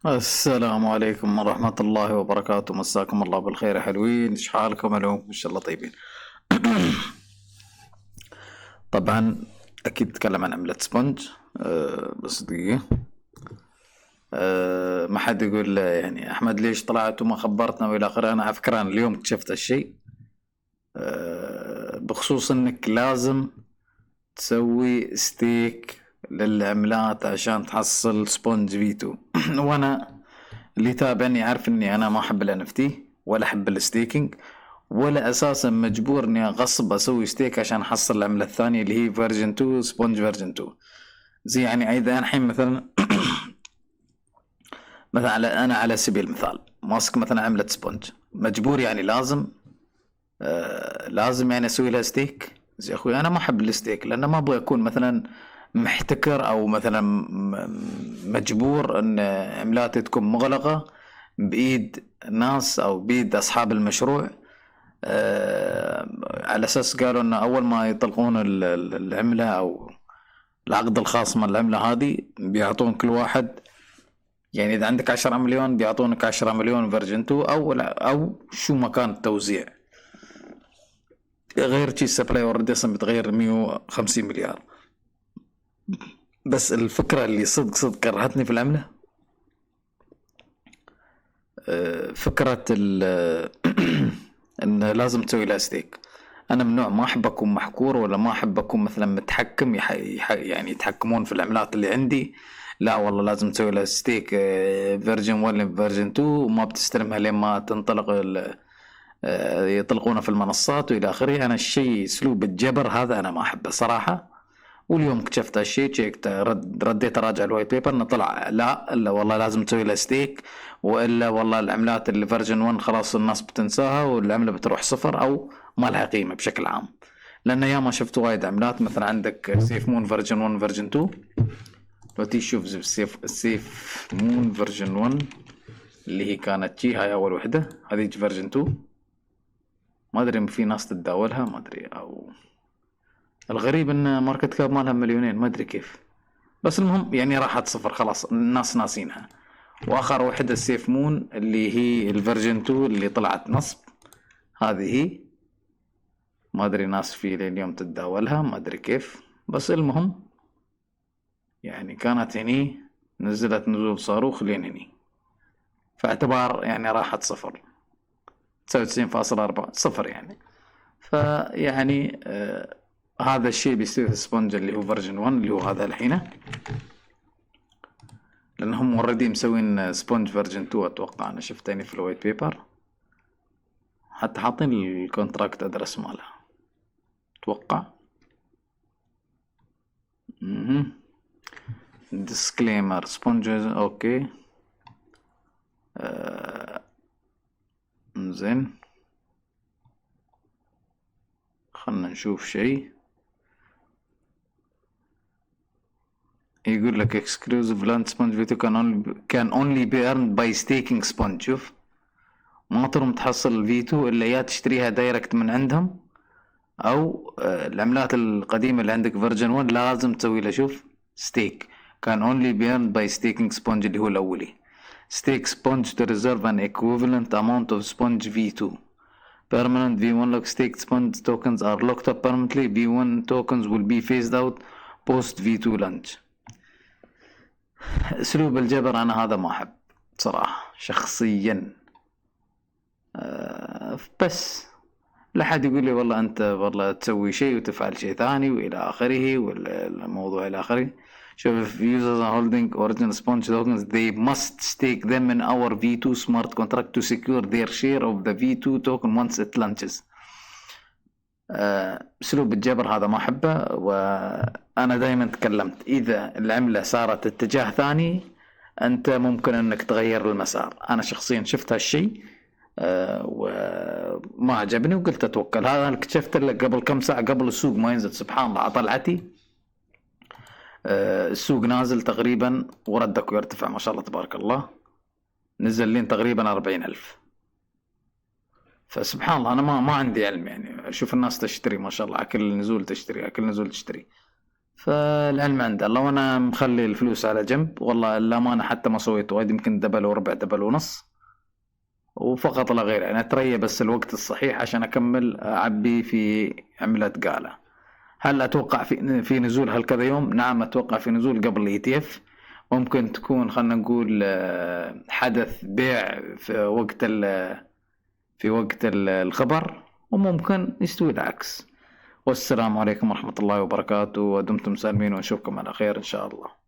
السلام عليكم ورحمة الله وبركاته. مساكم الله بالخير يا حلوين، ايش حالكم؟ اليوم ان شاء الله طيبين. طبعا اكيد تكلم عن عملة سبونج. بس دقيقة. ما حد يقول يعني احمد ليش طلعت وما خبرتنا والى اخره. انا على فكرة أنا اليوم اكتشفت هالشيء. بخصوص انك لازم تسوي ستيك للعملات عشان تحصل سبونج فيتو. وانا اللي يتابعني عارف اني انا ما احب ال NFT ولا احب الستيكينج، ولا اساسا مجبور اني غصب اسوي ستيك عشان احصل العملة الثانية اللي هي فيرجن 2 سبونج فيرجن 2. زي يعني اذا الحين مثلا مثلا انا على سبيل المثال ماسك مثلا عملة سبونج، مجبور يعني لازم يعني اسوي لها ستيك. زي اخوي انا ما احب الستيك لانه ما ابغى اكون مثلا محتكر او مثلا مجبور ان عملاتي تكون مغلقة بايد ناس او بايد اصحاب المشروع. على اساس قالوا ان اول ما يطلقون العملة او العقد الخاص مع العملة هذه بيعطون كل واحد، يعني اذا عندك 10 مليون بيعطونك 10 مليون فيرجن 2 او شو مكان التوزيع. غير شي السبلاي اوريدي اصلا بتغير 150 مليار. بس الفكرة اللي صدق صدق كرهتني في العملة، فكرة ان لازم تسوي لها ستيك. انا من نوع ما احب اكون محكور، ولا ما احب اكون مثلا متحكم يعني يتحكمون في العملات اللي عندي. لا والله لازم تسوي لها ستيك فيرجن 1 فيرجن 2 وما بتستلمها لين ما تنطلق يطلقونها في المنصات والى اخره. انا الشيء اسلوب الجبر هذا انا ما احبه صراحة. واليوم اكتشفت هالشيء، شيكت رديت اراجع الوايت بيبر انه طلع لا الا والله لازم تسوي له ستيك، والا والله العملات اللي فيرجن 1 خلاص الناس بتنساها والعمله بتروح صفر او ما لها قيمه بشكل عام. لان ياما شفت وايد عملات مثلا عندك سيف مون فيرجن 1 فيرجن 2. لو تيجي تشوف السيف مون فيرجن 1 اللي هي كانت جي هاي اول وحده، هذه فيرجن 2 ما ادري في ناس تتداولها ما ادري، او الغريب ان ماركت كاب مالها مليونين ما ادري كيف. بس المهم يعني راحت صفر خلاص الناس ناسينها. واخر وحدة السيف مون اللي هي الفيرجن 2 اللي طلعت نصب، هذه هي ما ادري ناس في اليوم تتداولها ما ادري كيف. بس المهم يعني كانت هني نزلت نزول صاروخ لين هني، فاعتبار يعني راحت صفر 99.4 صفر يعني. فيعني هذا الشيء بيصير في سبونج اللي هو فيرجن 1 اللي هو هذا الحين، لانهم اوريدي مسوين سبونج فيرجن 2 اتوقع. انا شفت يعني في الوايت بيبر حتى حاطين الكونتراكت ادرس مالها اتوقع. ديسكليمر سبونجز اوكي. زين خلنا نشوف شيء. يقول لك exclusive land sponge video can only be earned by staking sponge. شوف ما تروم تحصل الفيتو الا يا تشتريها دايركت من عندهم، او العملات القديمة اللي عندك فيرجن 1 لازم تسوي له شوف ستيك. can only be earned by staking sponge اللي هو الاولي. stake sponge to reserve an equivalent amount of sponge v2. permanent v1 lock staked sponge tokens are locked up permanently. v1 tokens will be phased out post v2 launch. اسلوب الجبر انا هذا ما احب صراحة شخصيا. بس لا حد يقول لي والله انت والله تسوي شيء وتفعل شيء ثاني والى اخره والموضوع الى اخره. شوف if users are holding original sponge tokens they must stake them in our v2 smart contract to secure their share of the v2 token once it launches. اسلوب الجبر هذا ما احبه. وانا دائما تكلمت اذا العملة صارت اتجاه ثاني انت ممكن انك تغير المسار. انا شخصيا شفت هالشيء وما عجبني وقلت اتوكل. هذا انا اكتشفت لك قبل كم ساعة قبل السوق ما ينزل سبحان الله طلعتي. السوق نازل تقريبا وردك ويرتفع ما شاء الله تبارك الله، نزل لين تقريبا 40,000. فسبحان الله انا ما عندي علم يعني اشوف الناس تشتري ما شاء الله على كل نزول تشتري على كل نزول تشتري. فالعلم عند الله، وانا مخلي الفلوس على جنب والله الامانه، حتى ما سويت وايد، يمكن دبل وربع دبل ونص، وفقط لا غير. يعني اتريا بس الوقت الصحيح عشان اكمل اعبي في عملة قالة. هل اتوقع في نزول هالكذا يوم؟ نعم اتوقع في نزول قبل الاي تي اف. ممكن تكون خلنا نقول حدث بيع في وقت الخبر، وممكن يستوي العكس. والسلام عليكم ورحمة الله وبركاته، ودمتم سالمين، ونشوفكم على خير إن شاء الله.